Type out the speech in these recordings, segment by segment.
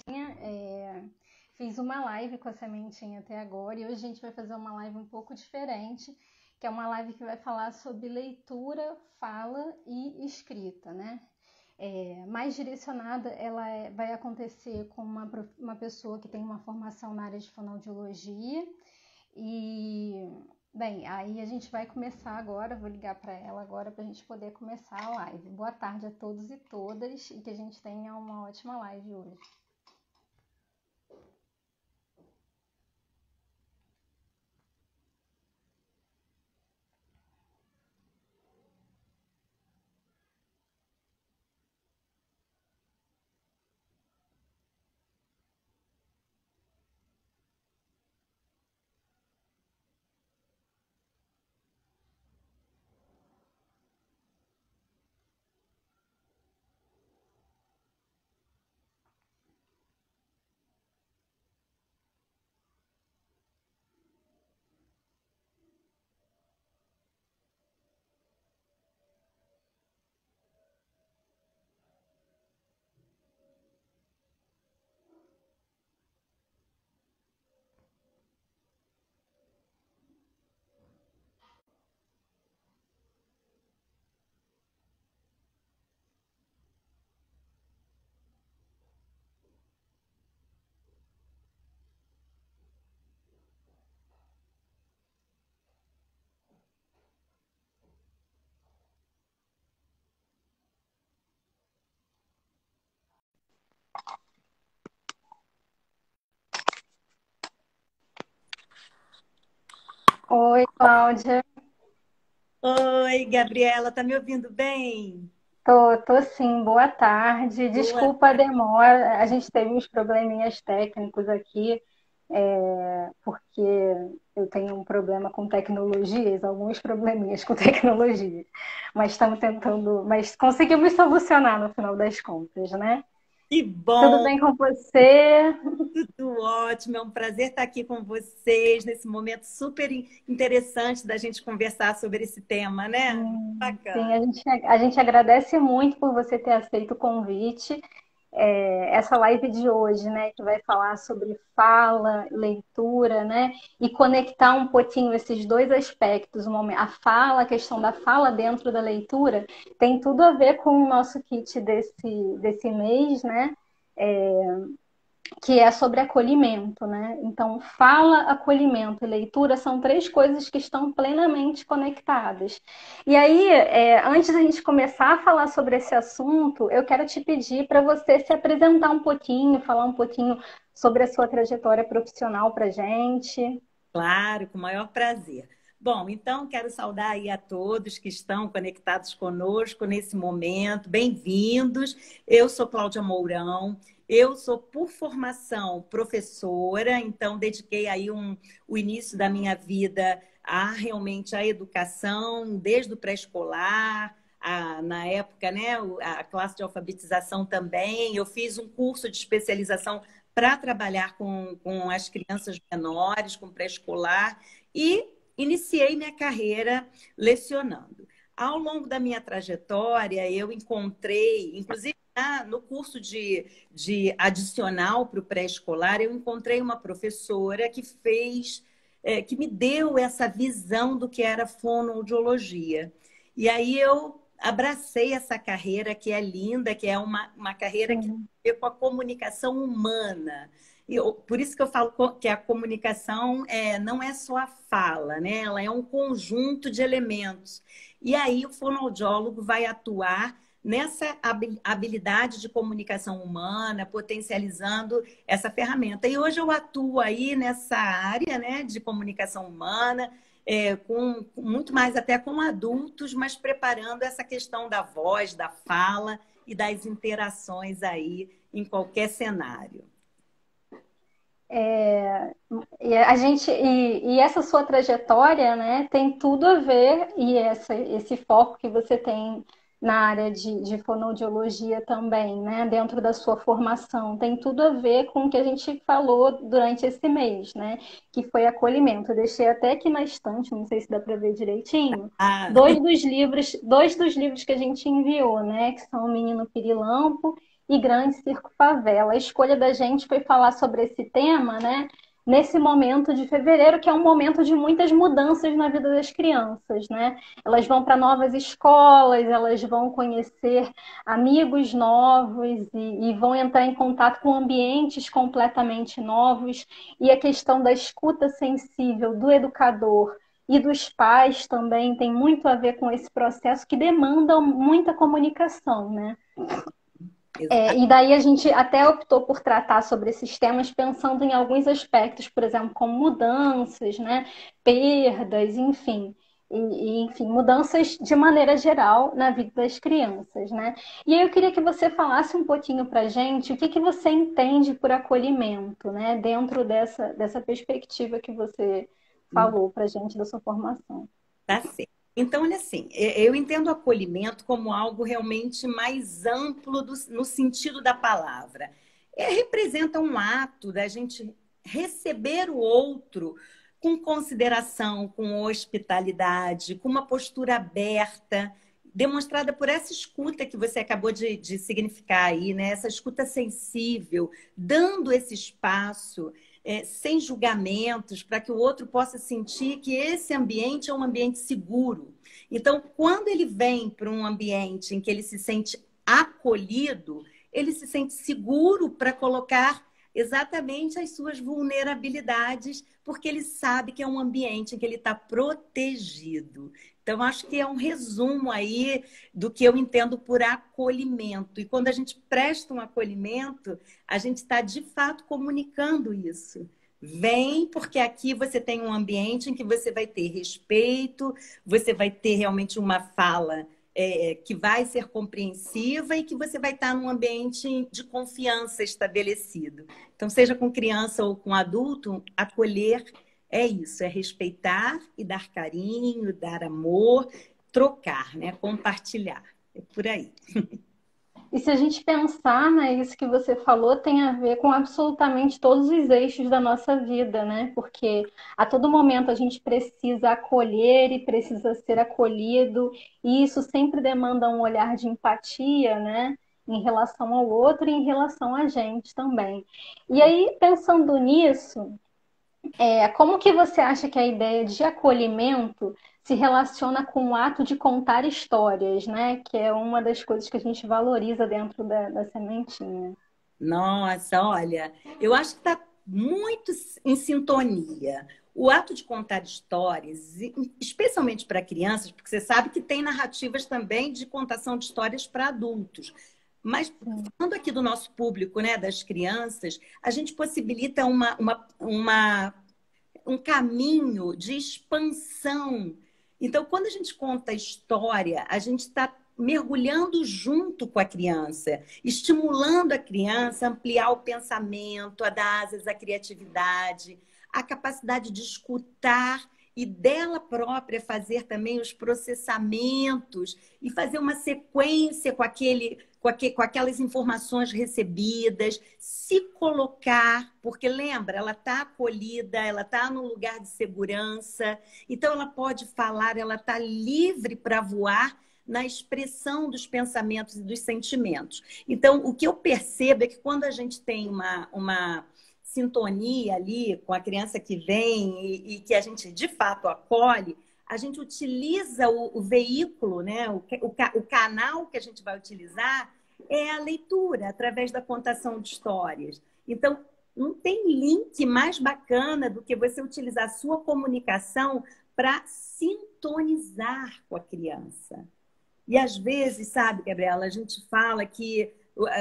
É, fiz uma live com a Sementinha até agora e hoje a gente vai fazer uma live um pouco diferente, que é uma live que vai falar sobre leitura, fala e escrita, né? Mais direcionada, vai acontecer com uma pessoa que tem uma formação na área de fonoaudiologia e, bem, aí a gente vai começar agora, vou ligar para ela agora para a gente poder começar a live. Boa tarde a todos e todas e que a gente tenha uma ótima live hoje. Oi, Cláudia. Oi, Gabriela, tá me ouvindo bem? Tô sim, boa tarde. Boa. Desculpa a demora, a gente teve uns probleminhas técnicos aqui, porque eu tenho um problema com tecnologias, alguns probleminhas com tecnologias, mas estamos tentando, mas conseguimos solucionar no final das contas, né? Que Tudo bom, bem com você? tudo ótimo. É um prazer estar aqui com vocês nesse momento super interessante da gente conversar sobre esse tema, né? Sim, Bacana. a gente agradece muito por você ter aceito o convite. Essa live de hoje, né, que vai falar sobre fala, leitura, né, e conectar um pouquinho esses dois aspectos, a fala, a questão da fala dentro da leitura, tem tudo a ver com o nosso kit desse mês, né, que é sobre acolhimento, né? Então, fala, acolhimento e leitura são três coisas que estão plenamente conectadas. E aí, antes da gente começar a falar sobre esse assunto, eu quero te pedir para você se apresentar um pouquinho, falar um pouquinho sobre a sua trajetória profissional para gente. Claro, com o maior prazer. Bom, então quero saudar aí a todos que estão conectados conosco nesse momento. Bem-vindos. Eu sou Cláudia Mourão. Eu sou, por formação, professora, então dediquei aí o início da minha vida a realmente a educação, desde o pré-escolar, na época, né, a classe de alfabetização também. Eu fiz um curso de especialização para trabalhar com as crianças menores, com pré-escolar, e iniciei minha carreira lecionando. Ao longo da minha trajetória, eu encontrei, inclusive no curso de adicional para o pré-escolar, eu encontrei uma professora que fez, que me deu essa visão do que era fonoaudiologia. E aí eu abracei essa carreira que é linda, que é uma carreira que Sim. ver com a comunicação humana. Por isso que eu falo que a comunicação não é só a fala, né? Ela é um conjunto de elementos. E aí o fonoaudiólogo vai atuar nessa habilidade de comunicação humana, potencializando essa ferramenta. E hoje eu atuo aí nessa área, né, de comunicação humana, com muito mais até com adultos, mas preparando essa questão da voz, da fala e das interações aí em qualquer cenário. E essa sua trajetória, né, tem tudo a ver, e esse foco que você tem na área de fonoaudiologia também, né, dentro da sua formação, tem tudo a ver com o que a gente falou durante esse mês, né, que foi acolhimento. Eu deixei até aqui na estante, não sei se dá para ver direitinho, Ah, dois dos livros que a gente enviou, né, que são O Menino Pirilampo e Grande Circo Favela. A escolha da gente foi falar sobre esse tema, né? Nesse momento de fevereiro, que é um momento de muitas mudanças na vida das crianças, né? Elas vão para novas escolas, elas vão conhecer amigos novos e vão entrar em contato com ambientes completamente novos. E a questão da escuta sensível do educador e dos pais também tem muito a ver com esse processo que demanda muita comunicação, né? E daí a gente até optou por tratar sobre esses temas pensando em alguns aspectos, por exemplo, como mudanças, né? Perdas, enfim. Enfim, mudanças de maneira geral na vida das crianças, né? E aí eu queria que você falasse um pouquinho para a gente o que que você entende por acolhimento, né? Dentro dessa perspectiva que você falou para a gente da sua formação. Tá certo. Então, olha assim, eu entendo o acolhimento como algo realmente mais amplo no sentido da palavra. Representa um ato da gente receber o outro com consideração, com hospitalidade, com uma postura aberta, demonstrada por essa escuta que você acabou de significar aí, né? Essa escuta sensível, dando esse espaço sem julgamentos, para que o outro possa sentir que esse ambiente é um ambiente seguro. Então, quando ele vem para um ambiente em que ele se sente acolhido, ele se sente seguro para colocar exatamente as suas vulnerabilidades, porque ele sabe que é um ambiente em que ele está protegido. Então, acho que é um resumo aí do que eu entendo por acolhimento. E quando a gente presta um acolhimento, a gente está, de fato, comunicando isso. Vem, porque aqui você tem um ambiente em que você vai ter respeito, você vai ter realmente uma fala que vai ser compreensiva e que você vai estar num ambiente de confiança estabelecido. Então, seja com criança ou com adulto, acolher é isso, é respeitar e dar carinho, dar amor, trocar, né? Compartilhar. É por aí. E se a gente pensar, né, isso que você falou tem a ver com absolutamente todos os eixos da nossa vida, né? Porque a todo momento a gente precisa acolher e precisa ser acolhido, e isso sempre demanda um olhar de empatia, né? Em relação ao outro e em relação a gente também. E aí, pensando nisso, como que você acha que a ideia de acolhimento se relaciona com o ato de contar histórias, né? Que é uma das coisas que a gente valoriza dentro da sementinha. Nossa, olha, eu acho que está muito em sintonia. O ato de contar histórias, especialmente para crianças, porque você sabe que tem narrativas também de contação de histórias para adultos. Mas falando aqui do nosso público, né, das crianças, a gente possibilita um caminho de expansão. Então, quando a gente conta a história, a gente está mergulhando junto com a criança, estimulando a criança a ampliar o pensamento, a dar asas à criatividade, a capacidade de escutar e dela própria fazer também os processamentos e fazer uma sequência com aquelas informações recebidas, se colocar, porque lembra, ela está acolhida, ela está num lugar de segurança, então ela pode falar, ela está livre para voar na expressão dos pensamentos e dos sentimentos. Então, o que eu percebo é que quando a gente tem uma sintonia ali com a criança que vem e que a gente de fato acolhe, a gente utiliza o veículo, né? O canal que a gente vai utilizar é a leitura, através da contação de histórias. Então, não tem link mais bacana do que você utilizar a sua comunicação para sintonizar com a criança. E às vezes, sabe, Gabriela, a gente fala que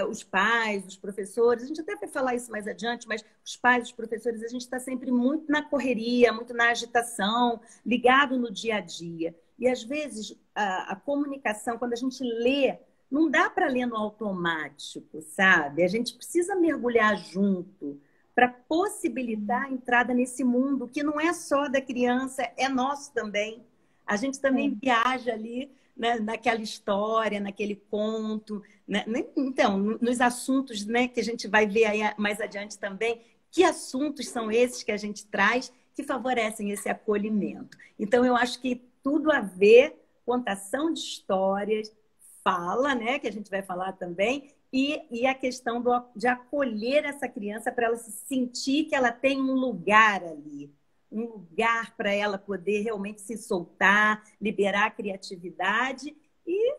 os pais, os professores, a gente até vai falar isso mais adiante, mas os pais, os professores, a gente está sempre muito na correria, muito na agitação, ligado no dia a dia. E às vezes a comunicação, quando a gente lê, não dá para ler no automático, sabe? A gente precisa mergulhar junto para possibilitar a entrada nesse mundo que não é só da criança, é nosso também. A gente também viaja ali, né, naquela história, naquele conto, né? Então, nos assuntos, né, que a gente vai ver aí mais adiante também, que assuntos são esses que a gente traz que favorecem esse acolhimento. Então, eu acho que tudo a ver, contação de histórias, fala, né, que a gente vai falar também, e a questão de acolher essa criança para ela se sentir que ela tem um lugar ali, um lugar para ela poder realmente se soltar, liberar a criatividade e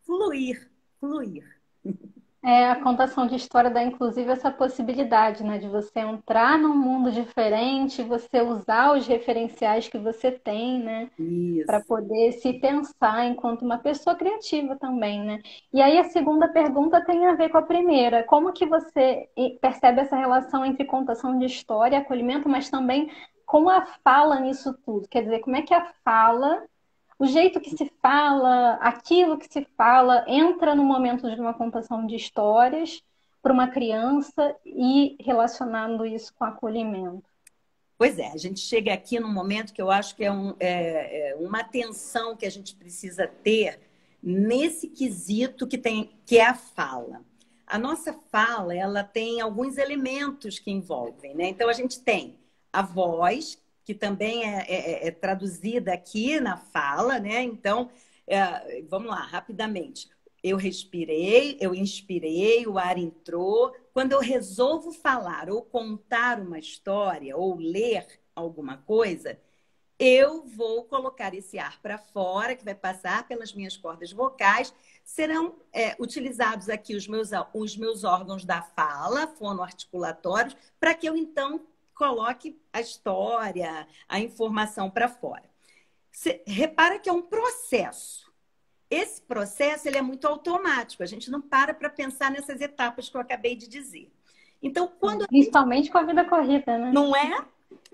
fluir, fluir. A contação de história dá inclusive essa possibilidade, né, de você entrar num mundo diferente, você usar os referenciais que você tem, né, para Isso. poder se pensar enquanto uma pessoa criativa também, né? E aí a segunda pergunta tem a ver com a primeira. Como que você percebe essa relação entre contação de história e acolhimento, mas também com a fala nisso tudo? Quer dizer, como é que a fala, o jeito que se fala, aquilo que se fala, entra no momento de uma contação de histórias para uma criança e relacionando isso com acolhimento? Pois é, a gente chega aqui num momento que eu acho que é uma atenção que a gente precisa ter nesse quesito que é a fala. A nossa fala, ela tem alguns elementos que envolvem, né? Então, a gente tem a voz, que também é traduzida aqui na fala, né? Então, vamos lá, rapidamente. Eu respirei, eu inspirei, o ar entrou. Quando eu resolvo falar ou contar uma história ou ler alguma coisa, eu vou colocar esse ar para fora, que vai passar pelas minhas cordas vocais. Serão utilizados aqui os meus órgãos da fala, fonoarticulatórios, para que eu então coloque a história, a informação para fora. Repara que é um processo. Esse processo ele é muito automático, a gente não para pensar nessas etapas que eu acabei de dizer. Então, quando Principalmente com a vida corrida, né? não é?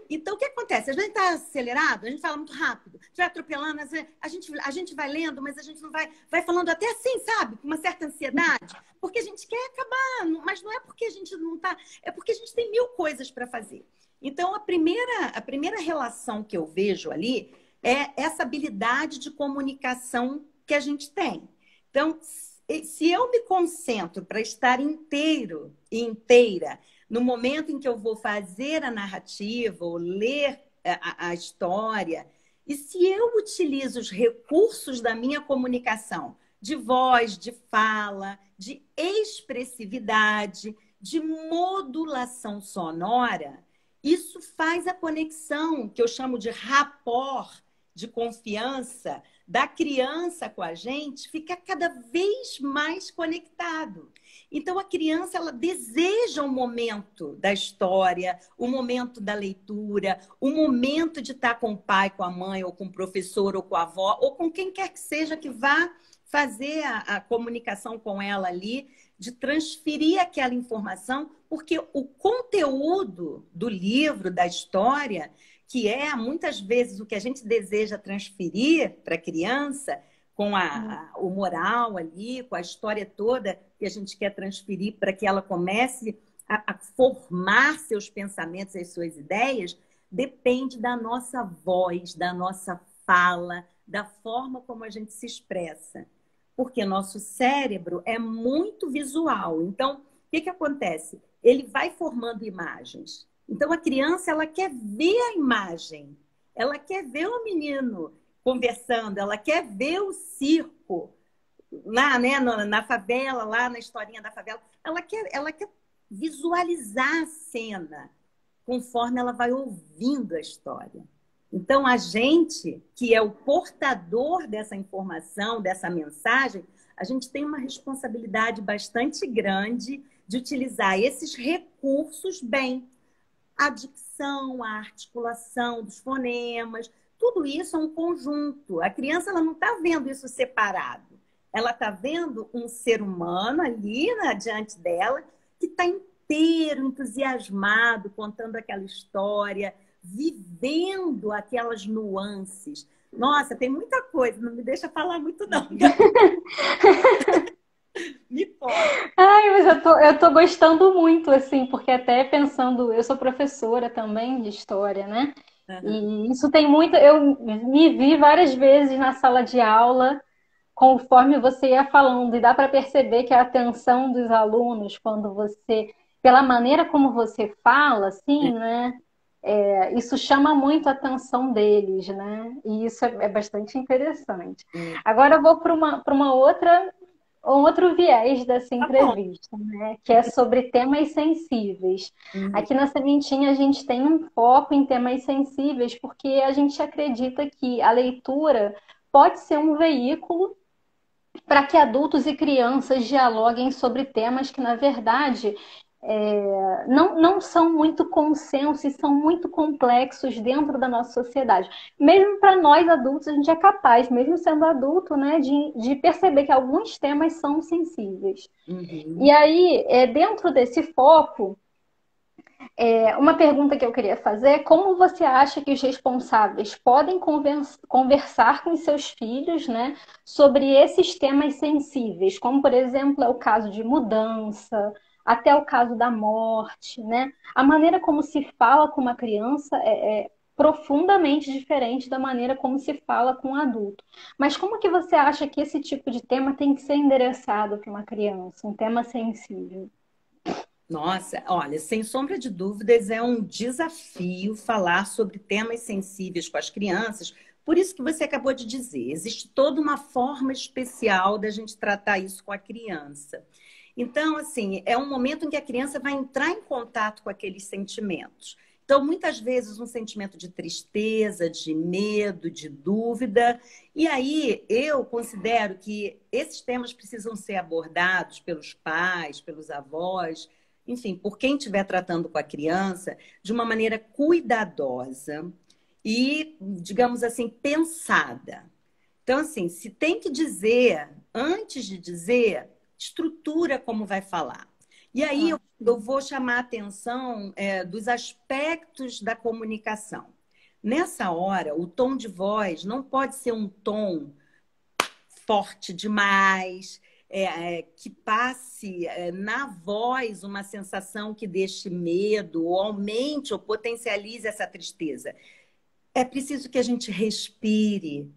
Então, o que acontece? A gente está acelerado, a gente fala muito rápido, vai atropelando, a gente vai lendo, mas a gente não vai falando até assim, sabe? Com uma certa ansiedade, porque a gente quer acabar, mas não é porque a gente não está, é porque a gente tem mil coisas para fazer. Então, a primeira relação que eu vejo ali é essa habilidade de comunicação que a gente tem. Então, se eu me concentro para estar inteiro e inteira no momento em que eu vou fazer a narrativa ou ler a história, e se eu utilizo os recursos da minha comunicação, de voz, de fala, de expressividade, de modulação sonora, isso faz a conexão, que eu chamo de rapport, de confiança, da criança com a gente, ficar cada vez mais conectado. Então, a criança, ela deseja o momento da história, o momento da leitura, o momento de estar com o pai, com a mãe, ou com o professor, ou com a avó, ou com quem quer que seja que vá fazer a comunicação com ela ali, de transferir aquela informação, porque o conteúdo do livro, da história, que é muitas vezes o que a gente deseja transferir para a criança, com o moral ali, com a história toda que a gente quer transferir para que ela comece a formar seus pensamentos, as suas ideias, depende da nossa voz, da nossa fala, da forma como a gente se expressa. Porque nosso cérebro é muito visual. Então, o que acontece? Ele vai formando imagens. Então, a criança, ela quer ver a imagem. Ela quer ver o menino conversando. Ela quer ver o circo lá, né, na favela, lá na historinha da favela. Ela quer visualizar a cena conforme ela vai ouvindo a história. Então, a gente, que é o portador dessa informação, dessa mensagem, a gente tem uma responsabilidade bastante grande de utilizar esses recursos bem. A dicção, a articulação dos fonemas, tudo isso é um conjunto. A criança ela não está vendo isso separado. Ela está vendo um ser humano ali diante dela que está inteiro, entusiasmado, contando aquela história, vivendo aquelas nuances. Nossa, tem muita coisa, não me deixa falar muito, não. Me pode. Ai, mas eu tô gostando muito, assim, porque até pensando, eu sou professora também de história, né? Uhum. E isso tem muito, eu me vi várias vezes na sala de aula, conforme você ia falando, e dá para perceber que a atenção dos alunos, quando você, pela maneira como você fala, assim, né? Isso chama muito a atenção deles, né? E isso é bastante interessante. É. Agora eu vou para uma outra um outro viés dessa Tá bom. entrevista, né? Que é sobre temas sensíveis. Uhum. Aqui na Sementinha a gente tem um foco em temas sensíveis, porque a gente acredita que a leitura pode ser um veículo para que adultos e crianças dialoguem sobre temas que, na verdade, não são muito consensos e são muito complexos dentro da nossa sociedade. Mesmo para nós adultos, a gente é capaz, mesmo sendo adulto, né, de perceber que alguns temas são sensíveis. E Uhum. aí, dentro desse foco, uma pergunta que eu queria fazer é como você acha que os responsáveis podem conversar com seus filhos, né, sobre esses temas sensíveis, como, por exemplo, é o caso de mudança, até o caso da morte, né? A maneira como se fala com uma criança é profundamente diferente da maneira como se fala com um adulto. Mas como que você acha que esse tipo de tema tem que ser endereçado para uma criança, um tema sensível? Nossa, olha, sem sombra de dúvidas, é um desafio falar sobre temas sensíveis com as crianças. Por isso que você acabou de dizer, existe toda uma forma especial da gente tratar isso com a criança. Então, assim, é um momento em que a criança vai entrar em contato com aqueles sentimentos. Então, muitas vezes, um sentimento de tristeza, de medo, de dúvida. E aí, eu considero que esses temas precisam ser abordados pelos pais, pelos avós, enfim, por quem estiver tratando com a criança, de uma maneira cuidadosa e, digamos assim, pensada. Então, assim, se tem que dizer, antes de dizer, estrutura como vai falar. E aí Ah, eu vou chamar a atenção dos aspectos da comunicação. Nessa hora, o tom de voz não pode ser um tom forte demais, que passe na voz uma sensação que deixe medo, ou aumente ou potencialize essa tristeza. É preciso que a gente respire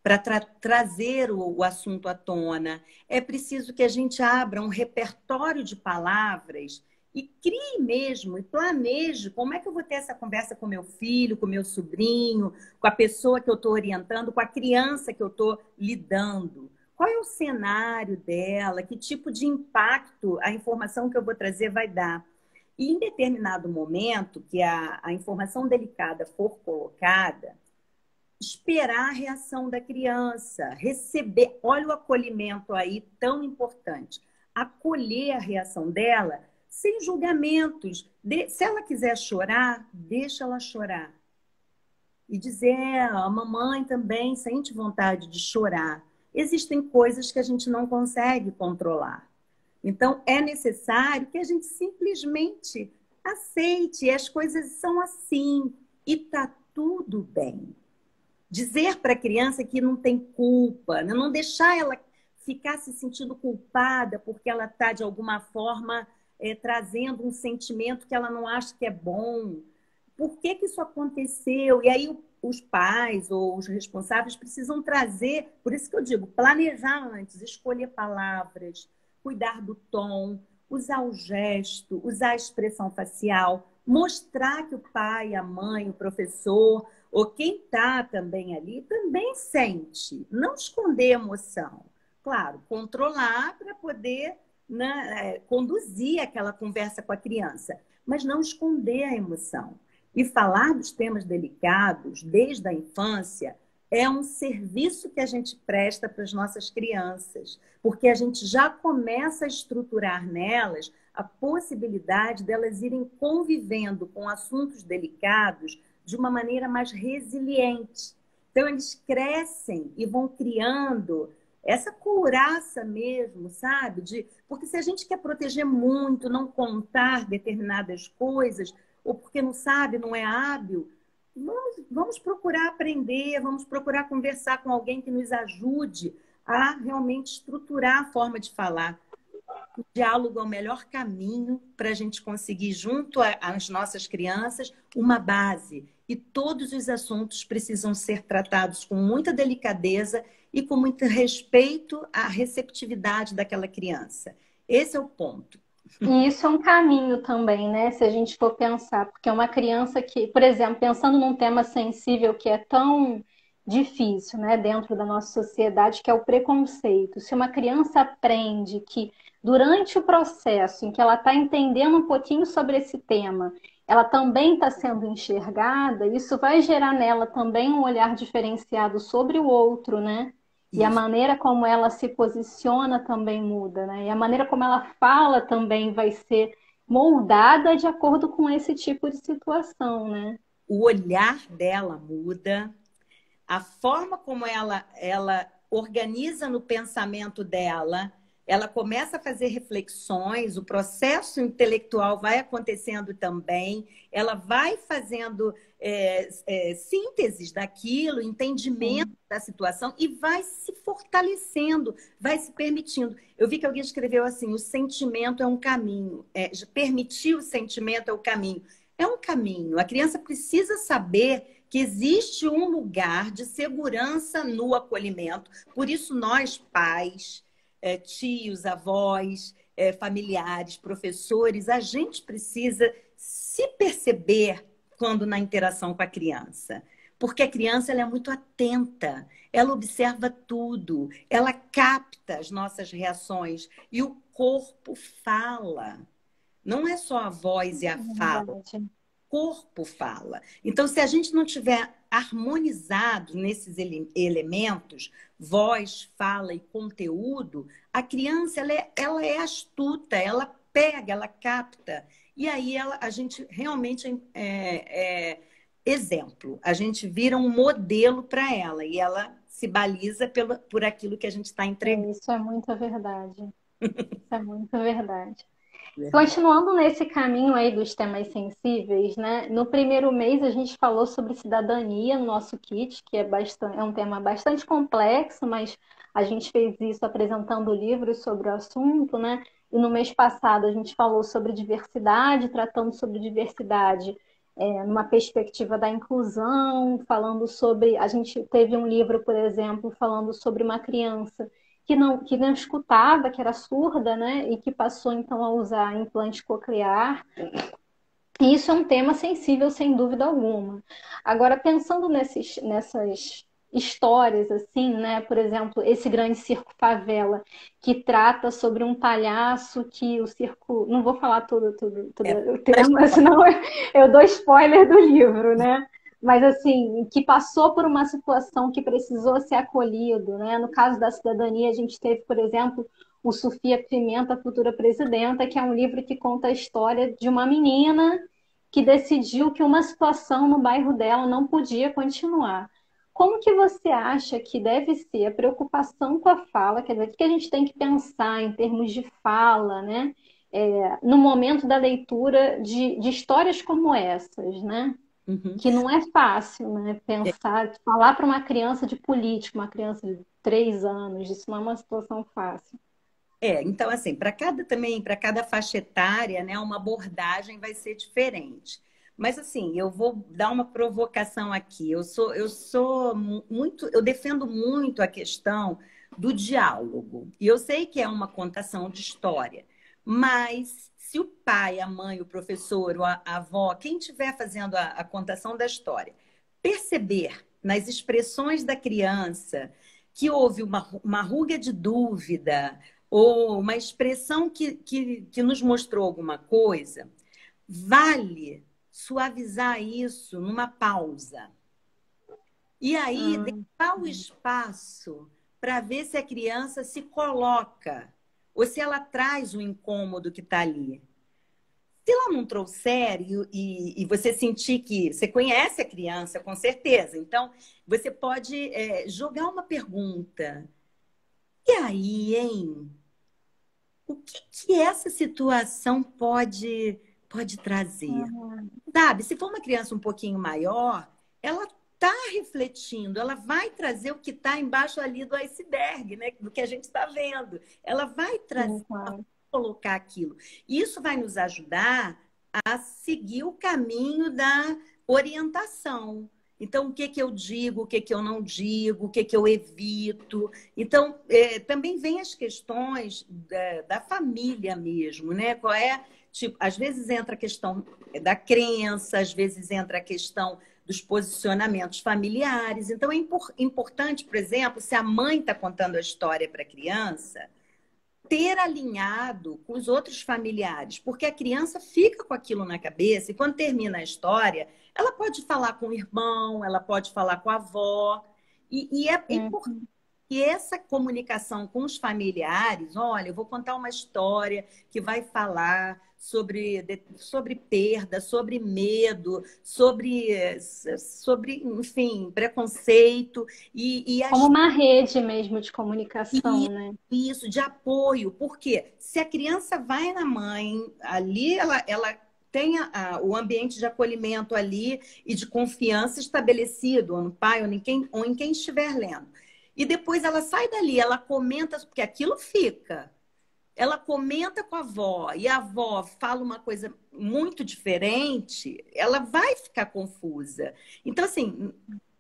para trazer o assunto à tona. É preciso que a gente abra um repertório de palavras e crie mesmo, e planeje como é que eu vou ter essa conversa com meu filho, com meu sobrinho, com a pessoa que eu estou orientando, com a criança que eu estou lidando. Qual é o cenário dela? Que tipo de impacto a informação que eu vou trazer vai dar? E em determinado momento que a informação delicada for colocada, esperar a reação da criança, receber, olha o acolhimento aí tão importante, acolher a reação dela sem julgamentos. Se ela quiser chorar, deixa ela chorar. E dizer, a mamãe também sente vontade de chorar. Existem coisas que a gente não consegue controlar. Então, é necessário que a gente simplesmente aceite, as coisas são assim, e tá tudo bem. Dizer para a criança que não tem culpa, né? Não deixar ela ficar se sentindo culpada porque ela está, de alguma forma, trazendo um sentimento que ela não acha que é bom. Por que que isso aconteceu? E aí os pais ou os responsáveis precisam trazer, por isso que eu digo, planejar antes, escolher palavras, cuidar do tom, usar o gesto, usar a expressão facial, mostrar que o pai, a mãe, o professor ou quem está também ali também sente. Não esconder emoção. Claro, controlar para poder, né, conduzir aquela conversa com a criança, mas não esconder a emoção. E falar dos temas delicados desde a infância é um serviço que a gente presta para as nossas crianças, porque a gente já começa a estruturar nelas a possibilidade delas irem convivendo com assuntos delicados de uma maneira mais resiliente. Então, eles crescem e vão criando essa couraça mesmo, sabe? Porque se a gente quer proteger muito, não contar determinadas coisas, ou porque não sabe, não é hábil, vamos procurar aprender, vamos procurar conversar com alguém que nos ajude a realmente estruturar a forma de falar. O diálogo é o melhor caminho para a gente conseguir, junto às nossas crianças, uma base. E todos os assuntos precisam ser tratados com muita delicadeza e com muito respeito à receptividade daquela criança. Esse é o ponto. e isso é um caminho também, né? Se a gente for pensar, porque uma criança que, por exemplo, pensando num tema sensível que é tão difícil, né, dentro da nossa sociedade, que é o preconceito. Se uma criança aprende que durante o processo em que ela está entendendo um pouquinho sobre esse tema, ela também está sendo enxergada, isso vai gerar nela também um olhar diferenciado sobre o outro, né? E a Isso. maneira como ela se posiciona também muda, né? E a maneira como ela fala também vai ser moldada de acordo com esse tipo de situação, né? O olhar dela muda, a forma como ela organiza no pensamento dela, ela começa a fazer reflexões, o processo intelectual vai acontecendo também, ela vai fazendo sínteses daquilo, entendimento Sim. da situação e vai se fortalecendo, vai se permitindo. Eu vi que alguém escreveu assim: o sentimento é um caminho, permitir o sentimento é o caminho. É um caminho. A criança precisa saber que existe um lugar de segurança no acolhimento. Por isso, nós, pais, tios, avós, familiares, professores, a gente precisa se perceber quando na interação com a criança. Porque a criança ela é muito atenta, ela observa tudo, ela capta as nossas reações e o corpo fala. Não é só a voz e a É fala, verdade. corpo fala. Então, se a gente não tiver harmonizado nesses elementos, voz, fala e conteúdo, a criança ela é astuta, ela pega, ela capta. E aí a gente realmente exemplo. A gente vira um modelo para ela e ela se baliza por aquilo que a gente está entregando. Isso é muita verdade. Isso é muito verdade. Continuando nesse caminho aí dos temas sensíveis, né? No primeiro mês a gente falou sobre cidadania no nosso kit, que é um tema bastante complexo, mas a gente fez isso apresentando livros sobre o assunto, né? E no mês passado a gente falou sobre diversidade, tratando sobre diversidade numa perspectiva da inclusão, falando sobre. A gente teve um livro, por exemplo, falando sobre uma criança que não escutava, que era surda, né? E que passou então a usar implante coclear. E isso é um tema sensível, sem dúvida alguma. Agora, pensando nessas histórias, assim, né? Por exemplo, esse grande circo Favela, que trata sobre um palhaço que o circo. Não vou falar todo É, o tema, senão eu dou spoiler do livro, né? Mas, assim, que passou por uma situação que precisou ser acolhido, né? No caso da cidadania, a gente teve, por exemplo, o Sofia Pimenta, Futura Presidenta, que é um livro que conta a história de uma menina que decidiu que uma situação no bairro dela não podia continuar. Como que você acha que deve ser a preocupação com a fala? Quer dizer, o que a gente tem que pensar em termos de fala, né? No momento da leitura de histórias como essas, né? uhum. Que não é fácil, né? Pensar, falar para uma criança de política, uma criança de 3 anos, isso não é uma situação fácil. Então assim, para cada faixa etária, né, uma abordagem vai ser diferente. Mas assim, eu vou dar uma provocação aqui. Eu defendo muito a questão do diálogo. E eu sei que é uma contação de história, mas se o pai, a mãe, o professor, a avó, quem estiver fazendo a contação da história, perceber nas expressões da criança que houve uma ruga de dúvida, ou uma expressão que nos mostrou alguma coisa, vale suavizar isso numa pausa. E aí, deixar o espaço para ver se a criança se coloca ou se ela traz o incômodo que está ali. Se ela não trouxer e você sentir que você conhece a criança, com certeza, então você pode jogar uma pergunta. E aí, hein? O que essa situação pode trazer? Uhum. Sabe, se for uma criança um pouquinho maior, ela está refletindo, ela vai trazer o que está embaixo ali do iceberg, né? Do que a gente está vendo. Ela vai trazer, Sim, claro. colocar aquilo. Isso vai nos ajudar a seguir o caminho da orientação. Então, o que que eu digo, o que que eu não digo, o que que eu evito. Então, também vem as questões da família mesmo, né? Tipo, às vezes entra a questão da crença, às vezes entra a questão dos posicionamentos familiares. Então, é importante, por exemplo, se a mãe está contando a história para a criança, ter alinhado com os outros familiares, porque a criança fica com aquilo na cabeça e quando termina a história, ela pode falar com o irmão, ela pode falar com a avó, e é importante Uhum. que essa comunicação com os familiares, olha, eu vou contar uma história que vai falar sobre perda, sobre medo, sobre, enfim, preconceito e a Como uma rede mesmo de comunicação, e né? isso, de apoio. Porque se a criança vai na mãe, ali ela tem o ambiente de acolhimento ali e de confiança estabelecido, ou no pai, ou em quem estiver lendo. E depois ela sai dali, ela comenta, porque aquilo fica. Ela comenta com a avó e a avó fala uma coisa muito diferente, ela vai ficar confusa. Então, assim,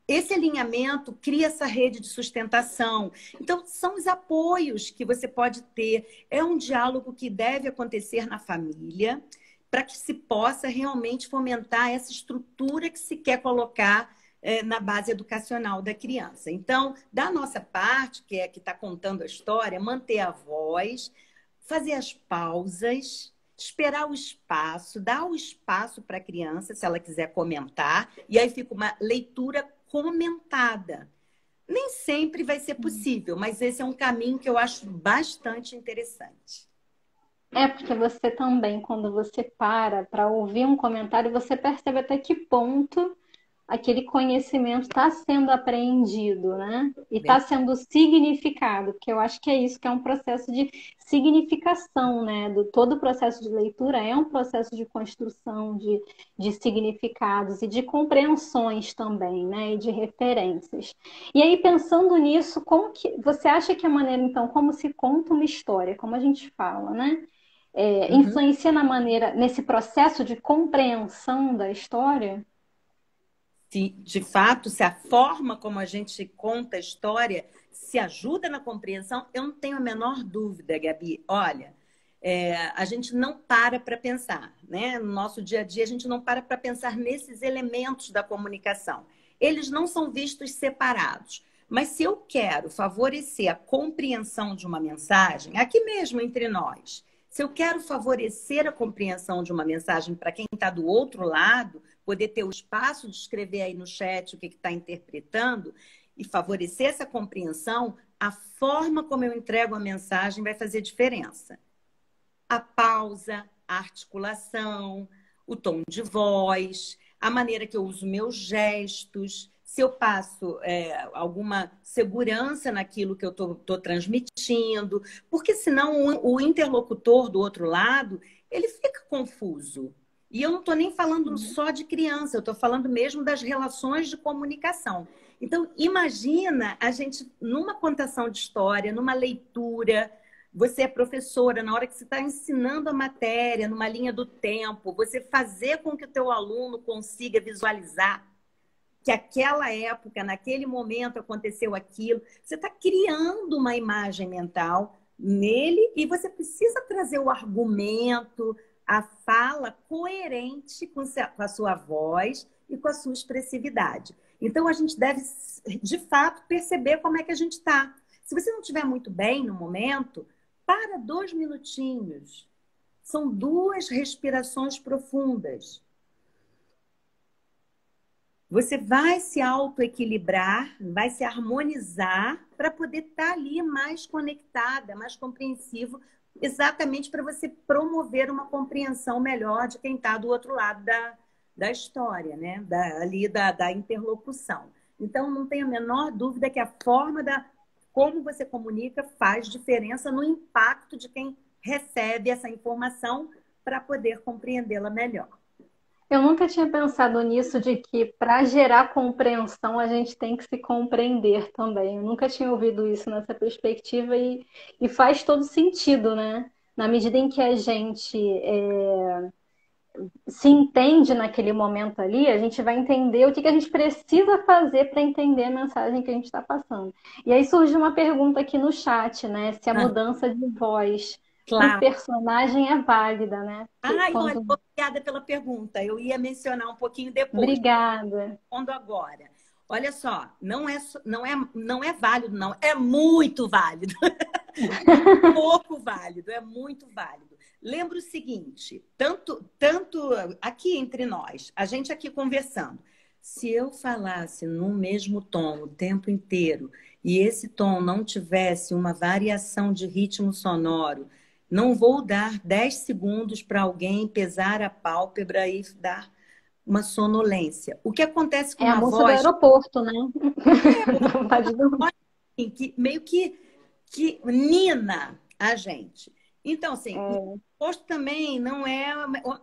esse alinhamento cria essa rede de sustentação. Então, são os apoios que você pode ter. É um diálogo que deve acontecer na família para que se possa realmente fomentar essa estrutura que se quer colocar na base educacional da criança. Então, da nossa parte, que é que está contando a história, manter a voz, fazer as pausas, esperar o espaço, dar o espaço para a criança, se ela quiser comentar, e aí fica uma leitura comentada. Nem sempre vai ser possível, mas esse é um caminho que eu acho bastante interessante. É porque você também, quando você para ouvir um comentário, você percebe até que ponto aquele conhecimento está sendo apreendido, né? E está sendo significado, porque eu acho que é isso que é um processo de significação, né? Todo o processo de leitura é um processo de construção de significados e de compreensões também, né? E de referências. E aí, pensando nisso, como que você acha que a maneira, então, como se conta uma história, como a gente fala, né? Uhum. Influencia na maneira, nesse processo de compreensão da história? Se, de fato, se a forma como a gente conta a história se ajuda na compreensão, eu não tenho a menor dúvida, Gabi. Olha, a gente não para pensar, né? No nosso dia a dia, a gente não para pensar nesses elementos da comunicação. Eles não são vistos separados. Mas se eu quero favorecer a compreensão de uma mensagem, aqui mesmo entre nós, se eu quero favorecer a compreensão de uma mensagem para quem está do outro lado, poder ter o espaço de escrever aí no chat o que está interpretando e favorecer essa compreensão, a forma como eu entrego a mensagem vai fazer diferença. A pausa, a articulação, o tom de voz, a maneira que eu uso meus gestos, se eu passo alguma segurança naquilo que eu estou transmitindo, porque senão o interlocutor do outro lado, ele fica confuso. E eu não estou nem falando só de criança, eu estou falando mesmo das relações de comunicação. Então, imagina a gente, numa contação de história, numa leitura, você é professora, na hora que você está ensinando a matéria, numa linha do tempo, você fazer com que o teu aluno consiga visualizar que aquela época, naquele momento aconteceu aquilo. Você está criando uma imagem mental nele e você precisa trazer o argumento, a fala coerente com a sua voz e com a sua expressividade. Então, a gente deve, de fato, perceber como é que a gente está. Se você não estiver muito bem no momento, para 2 minutinhos. São 2 respirações profundas. Você vai se autoequilibrar, vai se harmonizar para poder estar ali mais conectada, mais compreensivo, exatamente para você promover uma compreensão melhor de quem está do outro lado da história, né? Da interlocução. Então, não tenho a menor dúvida que a forma como você comunica faz diferença no impacto de quem recebe essa informação para poder compreendê-la melhor. Eu nunca tinha pensado nisso, de que para gerar compreensão a gente tem que se compreender também. Eu nunca tinha ouvido isso nessa perspectiva e faz todo sentido, né? Na medida em que a gente se entende naquele momento ali, a gente vai entender o que a gente precisa fazer para entender a mensagem que a gente está passando. E aí surge uma pergunta aqui no chat, né? Se a mudança de voz um Claro. personagem é válida, né? Ai, olha, Quando... obrigada pela pergunta. Eu ia mencionar um pouquinho depois, Obrigada. respondo agora. Olha só, não é válido, não. É muito válido. Pouco válido, é muito válido. Lembra o seguinte, tanto aqui entre nós, a gente aqui conversando, se eu falasse no mesmo tom o tempo inteiro e esse tom não tivesse uma variação de ritmo sonoro, não vou dar 10 segundos para alguém pesar a pálpebra e dar uma sonolência. O que acontece com É a uma moça do voz aeroporto, né? Não vontade de dormir. que meio que nina a gente. Então, assim, o É, oposto também não é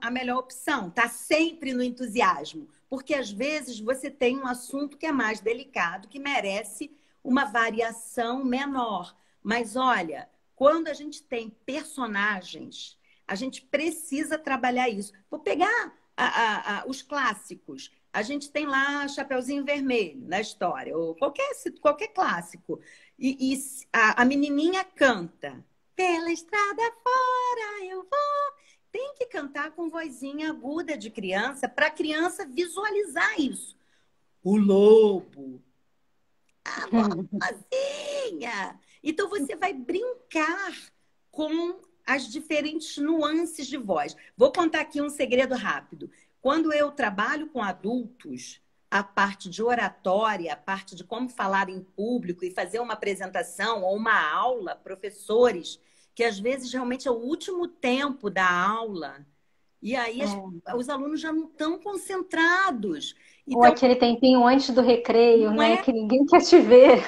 a melhor opção. Tá sempre no entusiasmo, porque às vezes você tem um assunto que é mais delicado, que merece uma variação menor. Mas olha, quando a gente tem personagens, a gente precisa trabalhar isso. Vou pegar os clássicos. A gente tem lá Chapeuzinho Vermelho na história, ou qualquer clássico. E a menininha canta. Pela estrada fora eu vou. Tem que cantar com vozinha aguda de criança para a criança visualizar isso. O lobo, a vozinha. Então você vai brincar com as diferentes nuances de voz. Vou contar aqui um segredo rápido. Quando eu trabalho com adultos, a parte de oratória, a parte de como falar em público e fazer uma apresentação ou uma aula, professores, que às vezes realmente é o último tempo da aula, e aí os alunos já não estão concentrados. ou Então, aquele tempinho antes do recreio, não né? é Que ninguém quer te ver.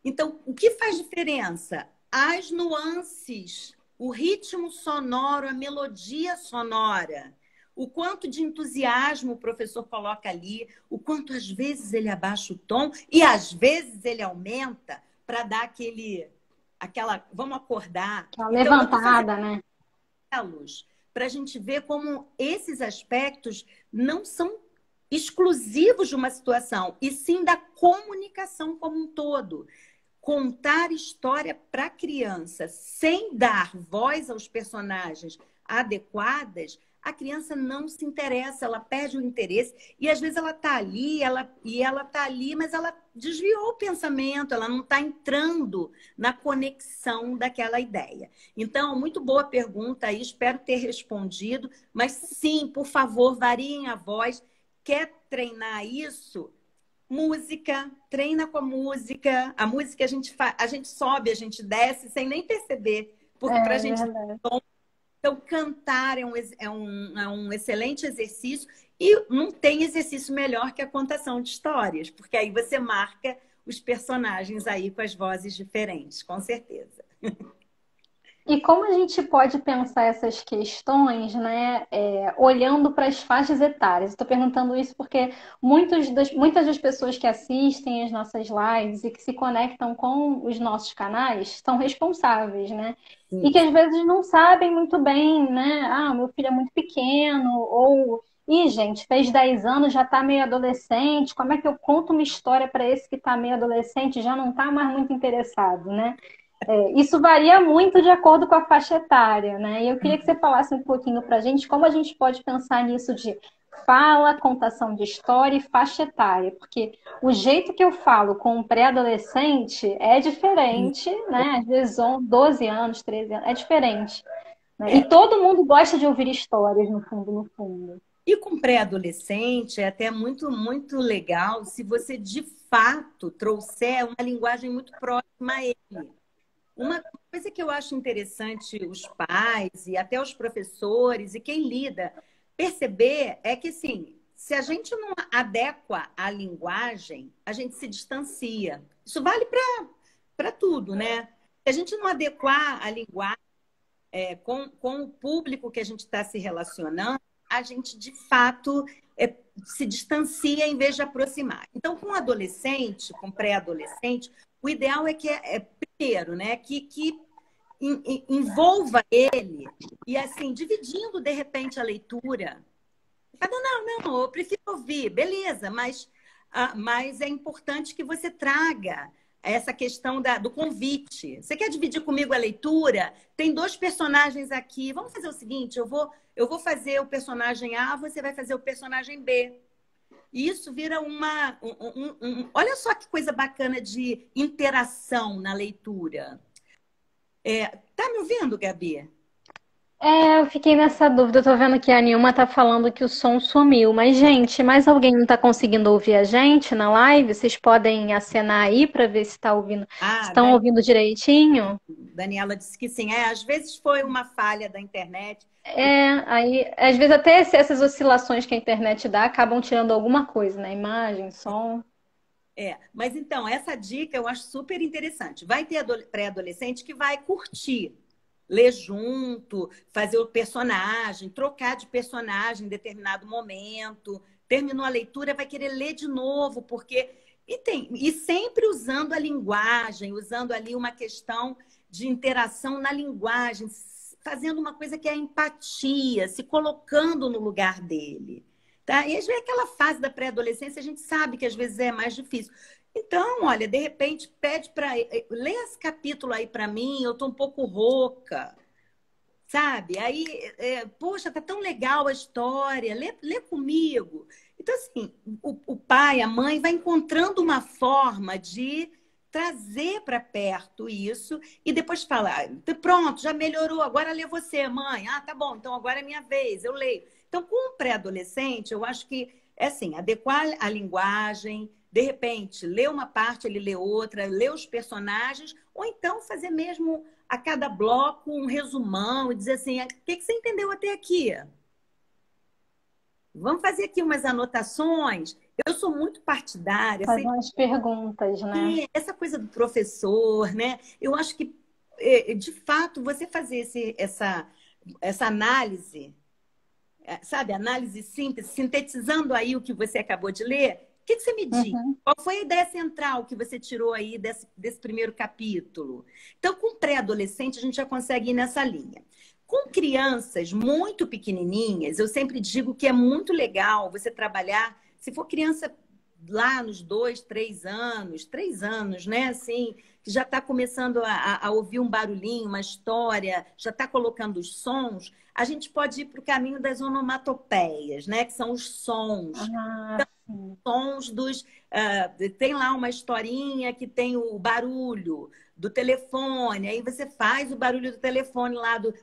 Então, o que faz diferença? As nuances, o ritmo sonoro, a melodia sonora, o quanto de entusiasmo o professor coloca ali, o quanto às vezes ele abaixa o tom e às vezes ele aumenta para dar vamos acordar. Aquela Então, eu estou fazendo levantada, né? elos para a gente ver como esses aspectos não são exclusivos de uma situação, e sim da comunicação como um todo. Contar história para criança sem dar voz aos personagens adequadas, a criança não se interessa, ela perde o interesse e às vezes ela está ali, ela está ali, mas ela desviou o pensamento, ela não está entrando na conexão daquela ideia. Então, muito boa pergunta aí, espero ter respondido, mas sim, por favor, variem a voz. Quer treinar isso? Música, treina com a música. A música a gente sobe, a gente desce sem nem perceber, porque para a É gente. verdade. Então, cantar é um excelente exercício e não tem exercício melhor que a contação de histórias, porque aí você marca os personagens aí com as vozes diferentes, com certeza. E como a gente pode pensar essas questões, né, olhando para as faixas etárias? Estou perguntando isso porque muitas das pessoas que assistem as nossas lives e que se conectam com os nossos canais são responsáveis, né? E Sim. que às vezes não sabem muito bem, né? Ah, meu filho é muito pequeno, ou, ih, gente, fez 10 anos, já está meio adolescente, como é que eu conto uma história para esse que está meio adolescente e já não está mais muito interessado, né? Isso varia muito de acordo com a faixa etária, né? E eu queria que você falasse um pouquinho para a gente como a gente pode pensar nisso de fala, contação de história e faixa etária, porque o jeito que eu falo com um pré-adolescente é diferente, né? Às vezes 12 anos, 13 anos, é diferente, né? E É. todo mundo gosta de ouvir histórias, no fundo, no fundo. E com pré-adolescente é até muito, muito legal se você de fato trouxer uma linguagem muito próxima a ele. Uma coisa que eu acho interessante os pais e até os professores e quem lida perceber é que, assim, se a gente não adequa a linguagem, a gente se distancia. Isso vale para tudo, né? Se a gente não adequar a linguagem com o público que a gente está se relacionando, a gente, de fato, se distancia em vez de aproximar. Então, com adolescente, com pré-adolescente, o ideal é que, primeiro, né, que envolva ele e, assim, dividindo, de repente, a leitura. Não, eu prefiro ouvir, beleza, mas é importante que você traga essa questão do convite. Você quer dividir comigo a leitura? Tem dois personagens aqui. Vamos fazer o seguinte: eu vou fazer o personagem A, você vai fazer o personagem B. E isso vira olha só que coisa bacana de interação na leitura. Tá me ouvindo, Gabi? Eu fiquei nessa dúvida. Eu tô vendo que a Nilma tá falando que o som sumiu. Mas, gente, mais alguém não tá conseguindo ouvir a gente na live? Vocês podem acenar aí para ver se tá ouvindo, se Ah, estão ouvindo direitinho? Daniela disse que sim. Às vezes foi uma falha da internet. Aí, às vezes até essas oscilações que a internet dá acabam tirando alguma coisa, né? Imagem, som. Mas então, essa dica eu acho super interessante. Vai ter pré-adolescente que vai curtir, ler junto, fazer o personagem, trocar de personagem em determinado momento. Terminou a leitura, vai querer ler de novo, porque. E sempre usando a linguagem, usando ali uma questão de interação na linguagem, fazendo uma coisa que é a empatia, se colocando no lugar dele. Tá? E às vezes aquela fase da pré-adolescência, a gente sabe que às vezes é mais difícil. Então, olha, de repente, pede para... Lê esse capítulo aí para mim, eu estou um pouco rouca, sabe? Aí, poxa, tá tão legal a história, lê comigo. Então, assim, o pai, a mãe vai encontrando uma forma de trazer para perto isso e depois falar, pronto, já melhorou, agora lê você, mãe. Ah, tá bom, então agora é minha vez, eu leio. Então, com o pré-adolescente, eu acho que é assim, adequar a linguagem, de repente, lê uma parte, ele lê outra, lê os personagens, ou então fazer mesmo a cada bloco um resumão e dizer assim, o que você entendeu até aqui? Vamos fazer aqui umas anotações. Eu sou muito partidária, Faz umas perguntas, né? essa coisa do professor, né? Eu acho que, de fato, você fazer essa análise, sabe, análise simples, sintetizando aí o que você acabou de ler, o que você me diz? Uhum. Qual foi a ideia central que você tirou aí desse primeiro capítulo? Então, com pré-adolescente, a gente já consegue ir nessa linha. Com crianças muito pequenininhas, eu sempre digo que é muito legal você trabalhar, se for criança lá nos 3 anos, né? Assim, que já está começando a ouvir um barulhinho, uma história, já está colocando os sons, a gente pode ir para o caminho das onomatopeias, né? Que são os sons. Ah, sim. Sons dos. Tem lá uma historinha que tem o barulho do telefone, aí você faz o barulho do telefone lá do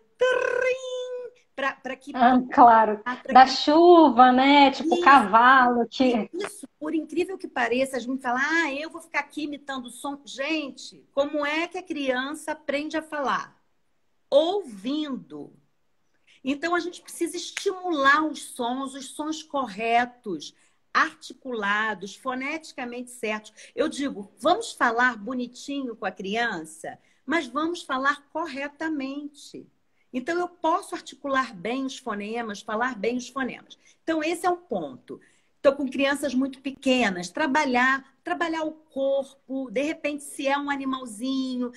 para que Claro. Da chuva, né? Tipo isso, cavalo que. isso, por incrível que pareça, a gente fala, eu vou ficar aqui imitando o som. Gente, como é que a criança aprende a falar? Ouvindo. Então, a gente precisa estimular os sons corretos, articulados, foneticamente certos. Eu digo, vamos falar bonitinho com a criança, mas vamos falar corretamente. Então, eu posso articular bem os fonemas, falar bem os fonemas. Então, esse é um ponto. Então, com crianças muito pequenas, trabalhar o corpo, de repente, se é um animalzinho,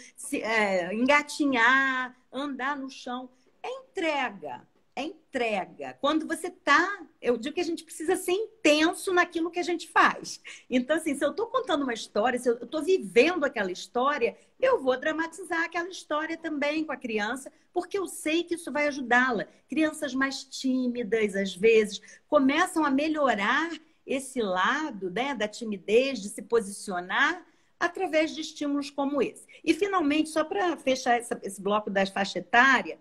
engatinhar, andar no chão. Entrega. É entrega. Quando você está... Eu digo que a gente precisa ser intenso naquilo que a gente faz. Então, assim, se eu estou contando uma história, se eu estou vivendo aquela história, eu vou dramatizar aquela história também com a criança, porque eu sei que isso vai ajudá-la. Crianças mais tímidas, às vezes, começam a melhorar esse lado, né, da timidez, de se posicionar através de estímulos como esse. E, finalmente, só para fechar esse bloco da faixa etária,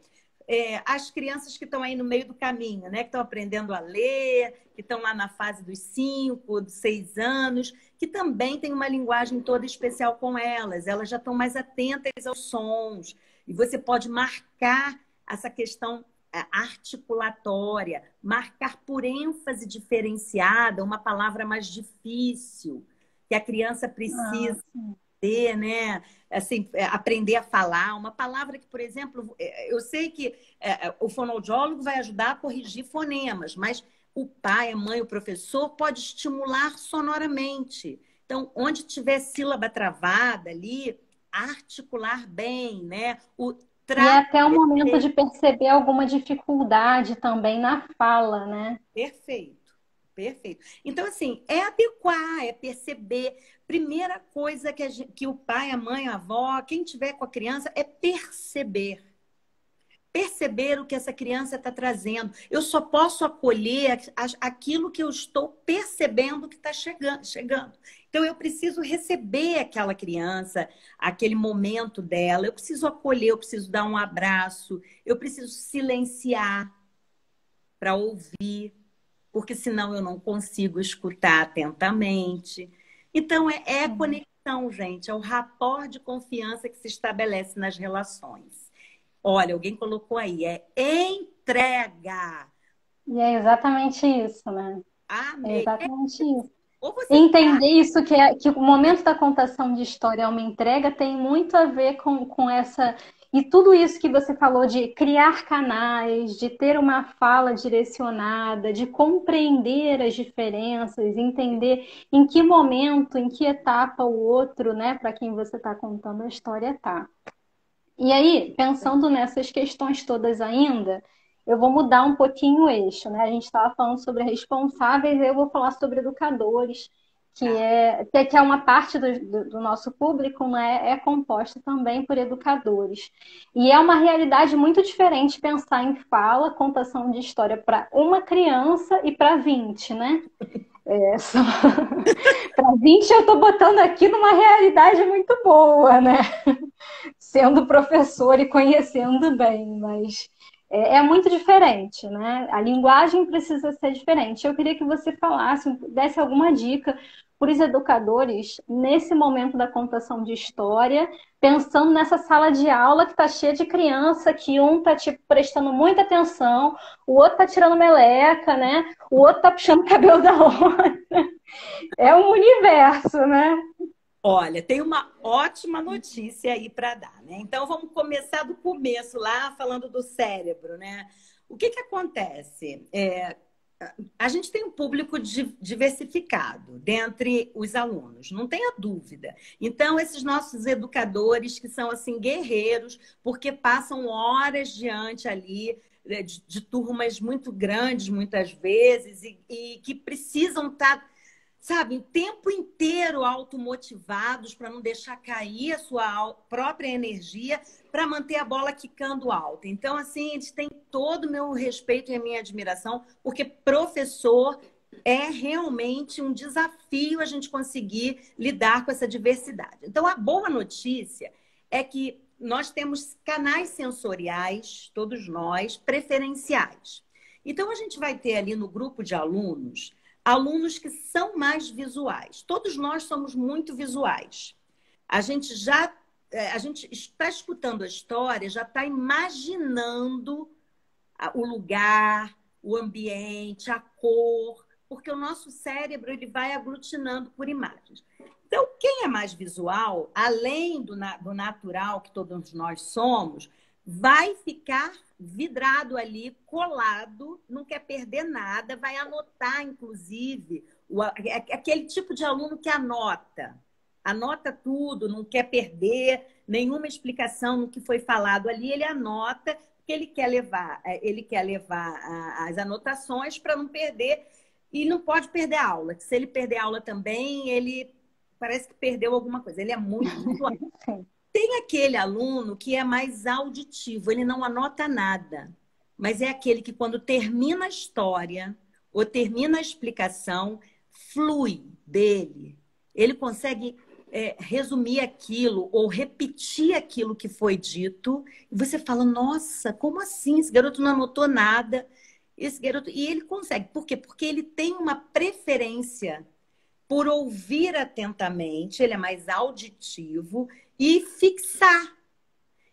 as crianças que estão aí no meio do caminho, né? Que estão aprendendo a ler, que estão lá na fase dos 5, dos 6 anos, que também tem uma linguagem toda especial com elas já estão mais atentas aos sons. E você pode marcar essa questão articulatória, marcar por ênfase diferenciada uma palavra mais difícil, que a criança precisa ter, né? Assim, aprender a falar. Uma palavra que, por exemplo, eu sei que o fonoaudiólogo vai ajudar a corrigir fonemas, mas o pai, a mãe, o professor pode estimular sonoramente. Então, onde tiver sílaba travada ali, articular bem, né? E é até o momento de perceber alguma dificuldade também na fala, né? Perfeito. Perfeito. Então, assim, é adequar, é perceber. Primeira coisa que o pai, a mãe, a avó, quem tiver com a criança, é perceber. Perceber o que essa criança está trazendo. Eu só posso acolher aquilo que eu estou percebendo que está chegando. Então, eu preciso receber aquela criança, aquele momento dela. Eu preciso acolher, eu preciso dar um abraço, eu preciso silenciar para ouvir, porque senão eu não consigo escutar atentamente. Então, é a conexão, gente, é o rapport de confiança que se estabelece nas relações. Olha, alguém colocou aí, é entrega. E é exatamente isso, né? É Amei. exatamente isso. Ou você está. Entender isso, que o momento da contação de história é uma entrega, tem muito a ver com essa. E tudo isso que você falou de criar canais, de ter uma fala direcionada, de compreender as diferenças, entender em que momento, em que etapa o outro, né, para quem você está contando a história está. E aí, pensando nessas questões todas ainda, eu vou mudar um pouquinho o eixo, né? A gente estava falando sobre responsáveis, eu vou falar sobre educadores, que é uma parte do nosso público, né? É composta também por educadores. E é uma realidade muito diferente pensar em fala, contação de história para uma criança e para 20, né? Para 20 eu estou botando aqui numa realidade muito boa, né? Sendo professor e conhecendo bem, mas é muito diferente, né? A linguagem precisa ser diferente. Eu queria que você falasse, desse alguma dica para os educadores nesse momento da contação de história, pensando nessa sala de aula que está cheia de criança, que um está tipo, prestando muita atenção, o outro está tirando meleca, né? O outro está puxando o cabelo da outra. É um universo, né? Olha, tem uma ótima notícia aí para dar, né? Então vamos começar do começo lá, falando do cérebro, né? O que que acontece? A gente tem um público diversificado dentre os alunos, não tenha dúvida. Então, esses nossos educadores que são assim guerreiros, porque passam horas diante ali de turmas muito grandes, muitas vezes, e que precisam estar, sabe, o tempo inteiro automotivados para não deixar cair a sua própria energia para manter a bola quicando alta. Então, assim, eles têm todo o meu respeito e a minha admiração, porque professor é realmente um desafio a gente conseguir lidar com essa diversidade. Então, a boa notícia é que nós temos canais sensoriais, todos nós, preferenciais. Então, a gente vai ter ali no grupo de alunos que são mais visuais. Todos nós somos muito visuais. A gente está escutando a história, já está imaginando o lugar, o ambiente, a cor, porque o nosso cérebro ele vai aglutinando por imagens. Então, quem é mais visual, além do natural que todos nós somos, vai ficar vidrado ali, colado, não quer perder nada, vai anotar, inclusive, aquele tipo de aluno que anota tudo, não quer perder nenhuma explicação no que foi falado ali, ele anota, porque ele quer levar as anotações para não perder, e não pode perder a aula, que se ele perder a aula também, ele parece que perdeu alguma coisa, ele é muito visual. Tem aquele aluno que é mais auditivo, ele não anota nada, mas é aquele que quando termina a história ou termina a explicação, flui dele. Ele consegue resumir aquilo ou repetir aquilo que foi dito e você fala, nossa, como assim? Esse garoto não anotou nada. Esse garoto... E ele consegue. Por quê? Porque ele tem uma preferência por ouvir atentamente, ele é mais auditivo e fixar.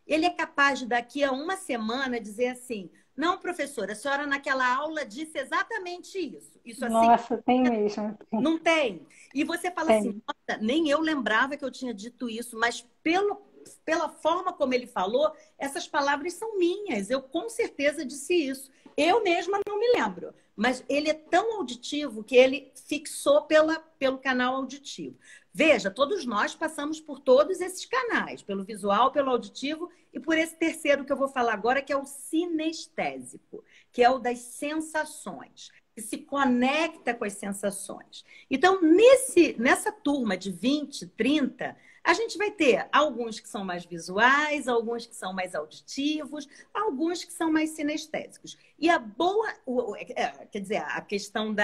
Ele é capaz de, daqui a uma semana, dizer assim, não, professora, a senhora naquela aula disse exatamente isso. Isso assim, nossa, tem mesmo. não tem. E você fala tem. assim, nossa, nem eu lembrava que eu tinha dito isso, mas pela forma como ele falou, essas palavras são minhas. Eu com certeza disse isso. Eu mesma não me lembro. Mas ele é tão auditivo que ele fixou pelo canal auditivo. Veja, todos nós passamos por todos esses canais, pelo visual, pelo auditivo e por esse terceiro que eu vou falar agora, que é o sinestésico, que é o das sensações. que se conecta com as sensações. Então, nessa turma de 20, 30, a gente vai ter alguns que são mais visuais, alguns que são mais auditivos, alguns que são mais sinestésicos. E quer dizer, a questão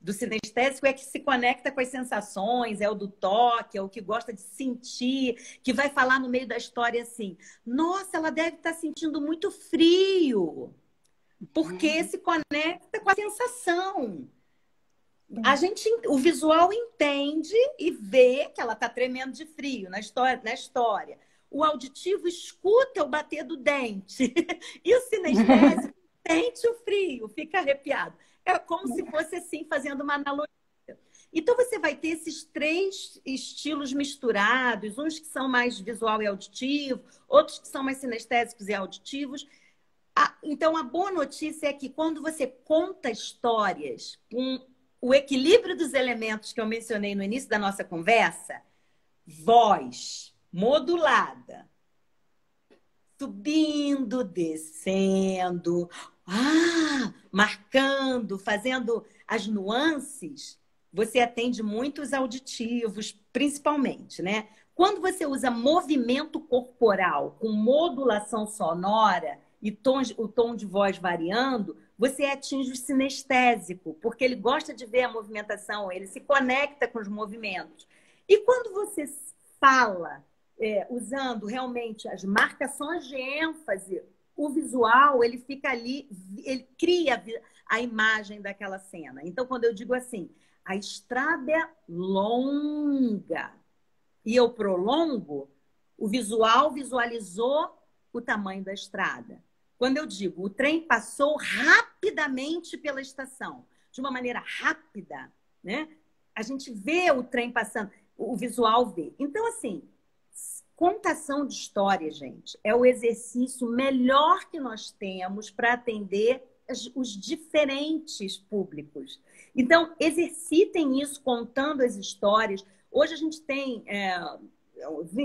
do sinestésico é que se conecta com as sensações, é o do toque, é o que gosta de sentir, que vai falar no meio da história assim: nossa, ela deve estar sentindo muito frio, porque se conecta com a sensação. O visual entende e vê que ela está tremendo de frio na história. O auditivo escuta o bater do dente. E o sinestésico sente o frio, fica arrepiado. É como se fosse assim, fazendo uma analogia. Então, você vai ter esses 3 estilos misturados, uns que são mais visual e auditivo, outros que são mais sinestésicos e auditivos. Então, a boa notícia é que quando você conta histórias com o equilíbrio dos elementos que eu mencionei no início da nossa conversa, voz modulada, subindo, descendo, marcando, fazendo as nuances, você atende muitos auditivos, principalmente, né? Quando você usa movimento corporal com modulação sonora e o tom de voz variando, você atinge o sinestésico, porque ele gosta de ver a movimentação, ele se conecta com os movimentos. E quando você fala, usando realmente as marcações de ênfase, o visual, ele fica ali, ele cria a imagem daquela cena. Então, quando eu digo assim, a estrada é longa e eu prolongo, o visual visualizou o tamanho da estrada. Quando eu digo, o trem passou rapidamente pela estação, de uma maneira rápida, né? A gente vê o trem passando, o visual vê. Então, assim, contação de história, gente, é o exercício melhor que nós temos para atender os diferentes públicos. Então, exercitem isso contando as histórias. Hoje a gente tem,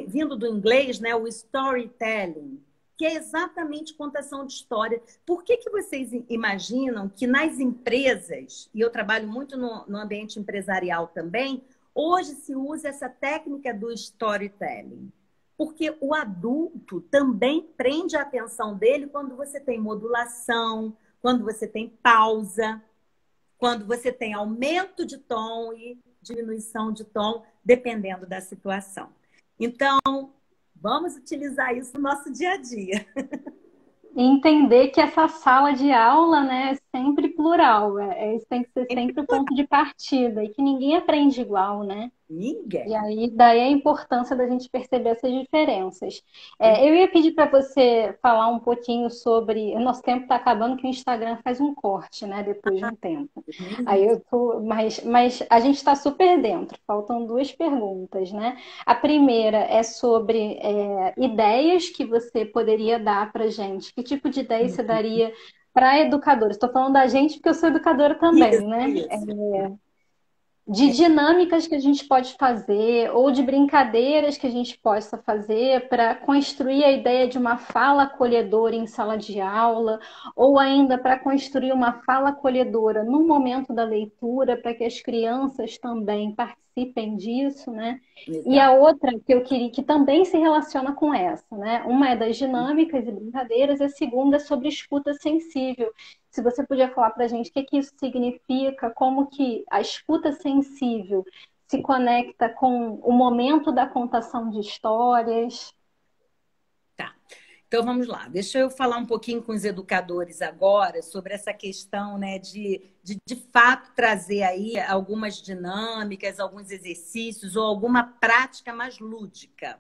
vindo do inglês, né, o storytelling, que é exatamente contação de história. Por que vocês imaginam que nas empresas, e eu trabalho muito no ambiente empresarial também, hoje se usa essa técnica do storytelling? Porque o adulto também prende a atenção dele quando você tem modulação, quando você tem pausa, quando você tem aumento de tom e diminuição de tom, dependendo da situação. Então, vamos utilizar isso no nosso dia a dia. E entender que essa sala de aula, né, é sempre plural. Isso tem que ser sempre o ponto de partida. E que ninguém aprende igual, né? Ninguém. E aí, daí a importância da gente perceber essas diferenças. Eu ia pedir para você falar um pouquinho sobre... O nosso tempo está acabando, que o Instagram faz um corte, né? Depois de um tempo. Aí eu tô... Mas a gente está super dentro. Faltam 2 perguntas, né? A primeira é sobre ideias que você poderia dar para gente. Que tipo de ideia você daria para educadores? Estou falando da gente porque eu sou educadora também, né? De dinâmicas que a gente pode fazer ou de brincadeiras que a gente possa fazer para construir a ideia de uma fala acolhedora em sala de aula, ou ainda para construir uma fala acolhedora no momento da leitura, para que as crianças também participem disso, né? Exato. E a outra que eu queria, que também se relaciona com essa, né? Uma é das dinâmicas e brincadeiras, a segunda é sobre escuta sensível. Se você podia falar para a gente o que isso significa, como que a escuta sensível se conecta com o momento da contação de histórias. Tá. Então, vamos lá. Deixa eu falar um pouquinho com os educadores agora sobre essa questão, né, de fato trazer aí algumas dinâmicas, alguns exercícios ou alguma prática mais lúdica.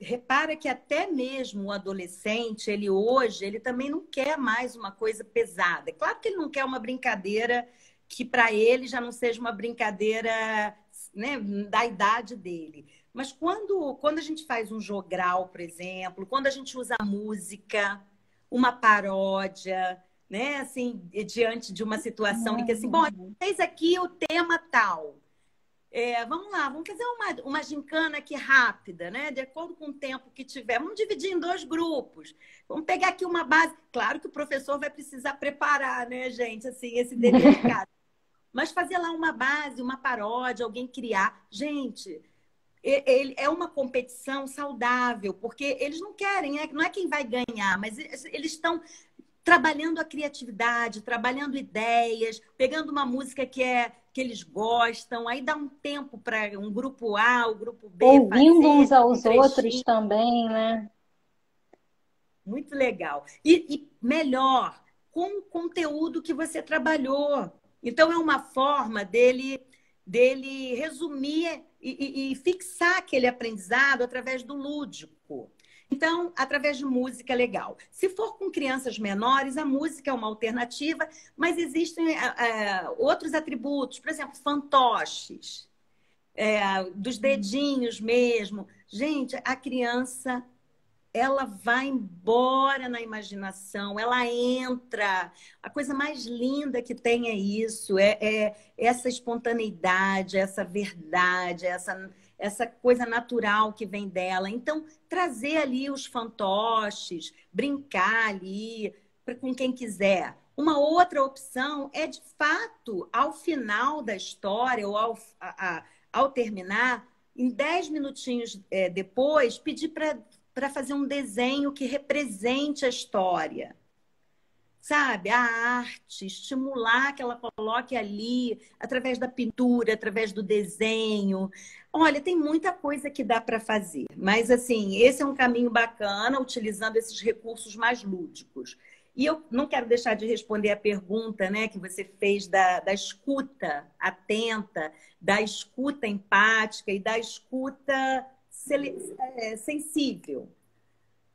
Repara que até mesmo o adolescente, ele também não quer mais uma coisa pesada. É claro que ele não quer uma brincadeira que para ele já não seja uma brincadeira, né, da idade dele. Mas quando a gente faz um jogral, por exemplo, quando a gente usa música, uma paródia, né, assim, diante de uma situação em que assim, bom, fez aqui o tema tal. Vamos lá, vamos fazer uma gincana aqui rápida, né? De acordo com o tempo que tiver. Vamos dividir em 2 grupos. Vamos pegar aqui uma base. Claro que o professor vai precisar preparar, né, gente? Assim, esse dever de casa. Mas fazer lá uma base, uma paródia, alguém criar. Gente, ele é uma competição saudável, porque eles não querem, não é quem vai ganhar, mas eles estão trabalhando a criatividade, trabalhando ideias, pegando uma música que eles gostam, aí dá um tempo para um grupo A, o grupo B Ouvindo fazer uns um aos outros trechinho. também, né? Muito legal. E melhor, com o conteúdo que você trabalhou. Então, é uma forma dele resumir e fixar aquele aprendizado através do lúdico. Então, através de música, legal. Se for com crianças menores, a música é uma alternativa, mas existem outros atributos, por exemplo, fantoches, dos dedinhos mesmo. Gente, a criança ela vai embora na imaginação, ela entra. A coisa mais linda que tem é isso, é essa espontaneidade, essa verdade, essa coisa natural que vem dela. Então, trazer ali os fantoches, brincar ali com quem quiser. Uma outra opção é, de fato, ao final da história, ou ao terminar, em 10 minutinhos depois, pedir para fazer um desenho que represente a história. Sabe? A arte, estimular que ela coloque ali, através da pintura, através do desenho. Olha, tem muita coisa que dá para fazer, mas assim, esse é um caminho bacana, utilizando esses recursos mais lúdicos. E eu não quero deixar de responder a pergunta, né, que você fez da escuta atenta, da escuta empática e da escuta sensível.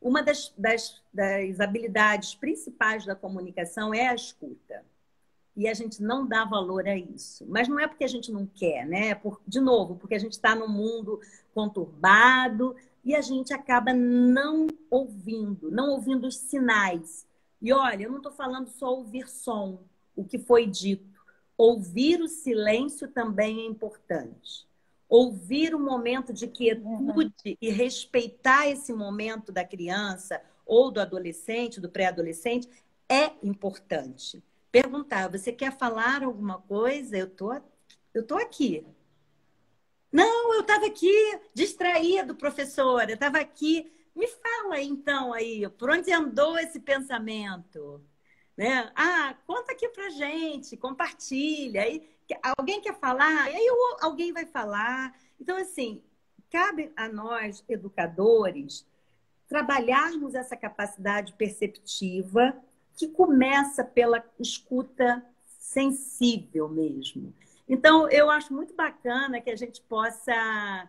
Uma das habilidades principais da comunicação é a escuta. E a gente não dá valor a isso. Mas não é porque a gente não quer, né? De novo, porque a gente está num mundo conturbado e a gente acaba não ouvindo os sinais. E olha, eu não estou falando só ouvir som, o que foi dito. Ouvir o silêncio também é importante. Ouvir o momento de quietude e respeitar esse momento da criança ou do adolescente, do pré-adolescente, é importante. Perguntar, você quer falar alguma coisa? Eu tô aqui. Não, eu estava aqui distraído, professora. Eu estava aqui. Me fala então aí, por onde andou esse pensamento? Né? Conta aqui pra gente, compartilha. Aí, alguém quer falar? E aí alguém vai falar. Então, assim, cabe a nós, educadores, trabalharmos essa capacidade perceptiva que começa pela escuta sensível mesmo. Então, eu acho muito bacana que a gente possa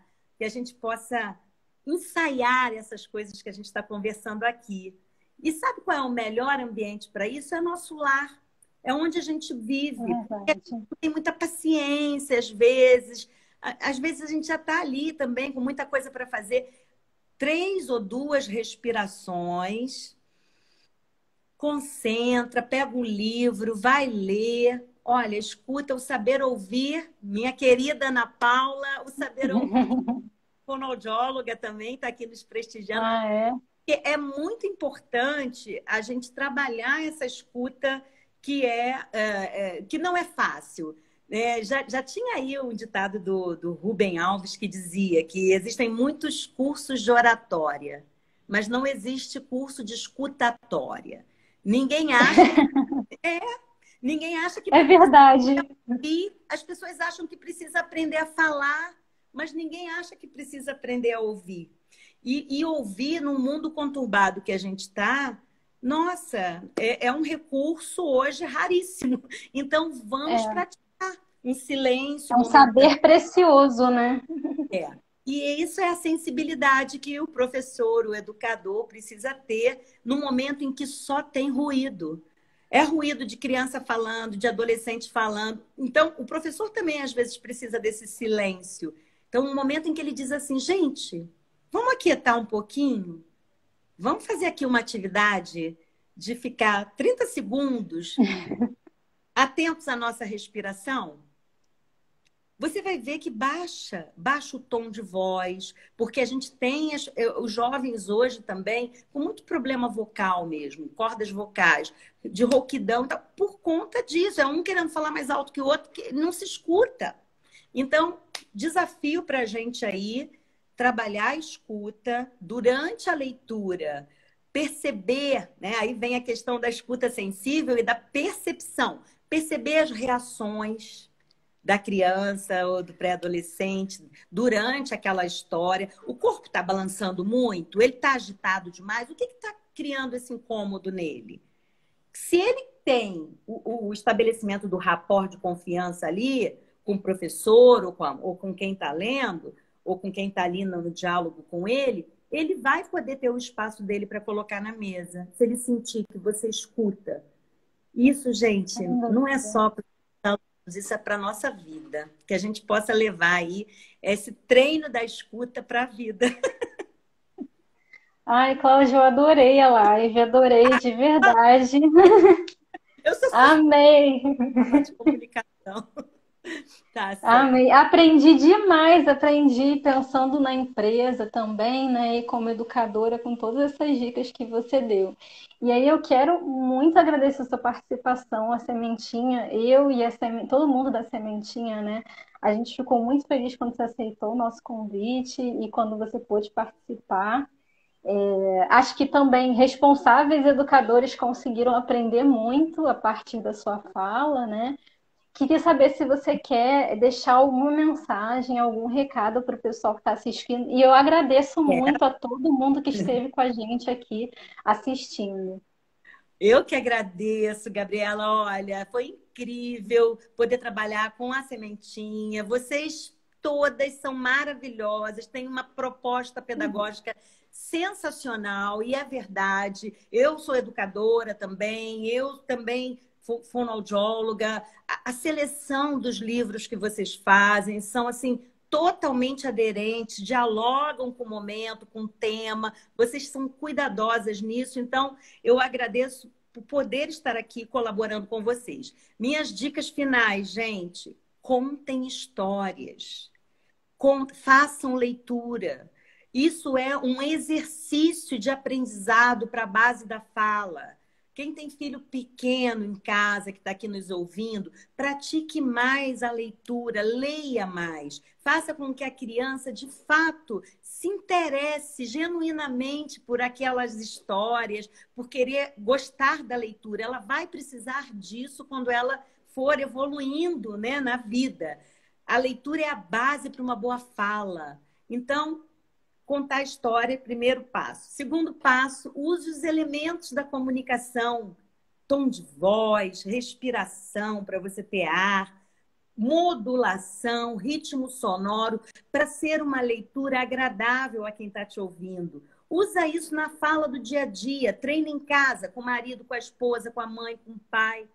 ensaiar essas coisas que a gente está conversando aqui. E sabe qual é o melhor ambiente para isso? É nosso lar. É onde a gente vive. Porque a gente não tem muita paciência, às vezes. Às vezes a gente já está ali também com muita coisa para fazer. 3 ou 2 respirações, concentra, pega um livro, vai ler. Olha, escuta o saber ouvir, minha querida Ana Paula, o saber ouvir, fonoaudióloga também está aqui nos prestigiando. É? Porque é muito importante a gente trabalhar essa escuta que não é fácil. Já tinha aí um ditado do Rubem Alves que dizia que existem muitos cursos de oratória, mas não existe curso de escutatória. Ninguém acha ninguém acha que É verdade. e as pessoas acham que precisa aprender a falar, mas ninguém acha que precisa aprender a ouvir. E ouvir num mundo conturbado que a gente está, nossa, é um recurso hoje raríssimo. Então, vamos praticar em silêncio. É um saber precioso, né? E isso é a sensibilidade que o professor, o educador, precisa ter no momento em que só tem ruído. É ruído de criança falando, de adolescente falando. Então, o professor também, às vezes, precisa desse silêncio. Então, no momento em que ele diz assim, gente, vamos aquietar um pouquinho? Vamos fazer aqui uma atividade de ficar 30 segundos atentos à nossa respiração? você vai ver que baixa o tom de voz, porque a gente tem os jovens hoje também com muito problema vocal mesmo, cordas vocais, de rouquidão, e tal, por conta disso. É um querendo falar mais alto que o outro, que não se escuta. Então, desafio para a gente aí, trabalhar a escuta durante a leitura, perceber, né? Aí vem a questão da escuta sensível e da percepção. Perceber as reações da criança ou do pré-adolescente durante aquela história. O corpo está balançando muito? Ele está agitado demais? O que está criando esse incômodo nele? Se ele tem o estabelecimento do rapport de confiança ali, com o professor ou com quem está lendo, ou com quem está ali no diálogo com ele, ele vai poder ter o espaço dele para colocar na mesa, se ele sentir que você escuta. Isso, gente, não é só para isso, é para a nossa vida. Que a gente possa levar aí esse treino da escuta para a vida. Ai, Cláudia, eu adorei a live, adorei de verdade. Eu sou Amei. suspeita de comunicação. Tá certo. Amei. Aprendi demais, aprendi pensando na empresa também, né? E como educadora, com todas essas dicas que você deu. E aí eu quero muito agradecer a sua participação, a Sementinha, eu e todo mundo da Sementinha, né? A gente ficou muito feliz quando você aceitou o nosso convite e quando você pôde participar. Acho que também responsáveis educadores conseguiram aprender muito a partir da sua fala, né? Queria saber se você quer deixar alguma mensagem, algum recado para o pessoal que está assistindo. E eu agradeço muito a todo mundo que esteve com a gente aqui assistindo. Eu que agradeço, Gabriela. Olha, foi incrível poder trabalhar com a Sementinha. Vocês todas são maravilhosas, têm uma proposta pedagógica sensacional e é verdade. Eu sou educadora também, eu também fonoaudióloga. A seleção dos livros que vocês fazem são assim totalmente aderentes, dialogam com o momento, com o tema. Vocês são cuidadosas nisso, então eu agradeço por poder estar aqui colaborando com vocês. Minhas dicas finais, gente: contem histórias, façam leitura. Isso é um exercício de aprendizado para a base da fala. Quem tem filho pequeno em casa, que está aqui nos ouvindo, pratique mais a leitura, leia mais. Faça com que a criança, de fato, se interesse genuinamente por aquelas histórias, por querer gostar da leitura. Ela vai precisar disso quando ela for evoluindo, né, na vida. A leitura é a base para uma boa fala. Então, contar a história, primeiro passo. Segundo passo, use os elementos da comunicação. Tom de voz, respiração para você ter ar, modulação, ritmo sonoro, para ser uma leitura agradável a quem está te ouvindo. Usa isso na fala do dia a dia. Treina em casa, com o marido, com a esposa, com a mãe, com o pai.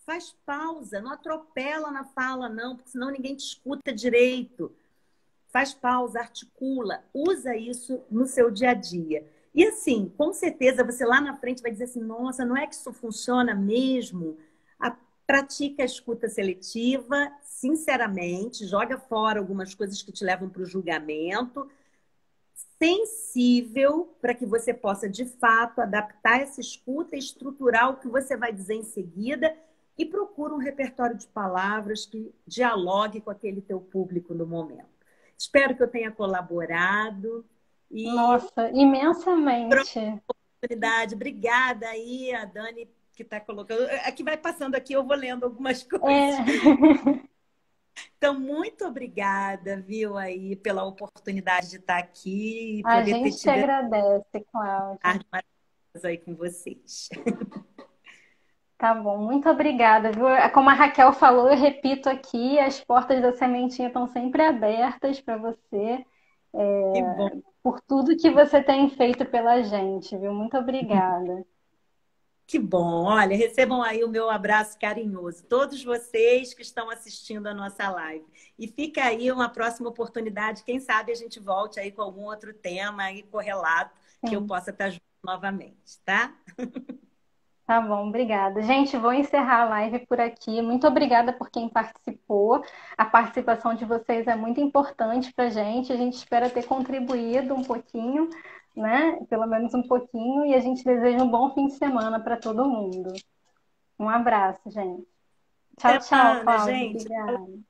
Faz pausa, não atropela na fala, não, porque senão ninguém te escuta direito. Faz pausa, articula, usa isso no seu dia a dia. E assim, com certeza você lá na frente vai dizer assim, nossa, não é que isso funciona mesmo? Pratica a escuta seletiva, sinceramente, joga fora algumas coisas que te levam para o julgamento, sensível para que você possa, de fato, adaptar essa escuta e estruturar o que você vai dizer em seguida e procura um repertório de palavras que dialogue com aquele teu público no momento. Espero que eu tenha colaborado. E Nossa, imensamente. Oportunidade. Obrigada aí, a Dani, que está colocando. Aqui vai passando aqui, eu vou lendo algumas coisas. Então, muito obrigada, viu, aí, pela oportunidade de estar aqui. A gente te agradece, Cláudia. Aí com vocês. Tá bom, muito obrigada, viu? Como a Raquel falou, eu repito aqui, as portas da Sementinha estão sempre abertas para você, Que bom. por tudo que você tem feito pela gente, viu? Muito obrigada. Que bom. Olha, recebam aí o meu abraço carinhoso. Todos vocês que estão assistindo a nossa live. E fica aí uma próxima oportunidade. Quem sabe a gente volte aí com algum outro tema aí correlato que eu possa estar junto novamente, tá? Tá bom, obrigada. Gente, vou encerrar a live por aqui. Muito obrigada por quem participou. A participação de vocês é muito importante para a gente. A gente espera ter contribuído um pouquinho, né? Pelo menos um pouquinho. E a gente deseja um bom fim de semana para todo mundo. Um abraço, gente. Tchau, Até tchau, mais, Cláudia. gente. Obrigada.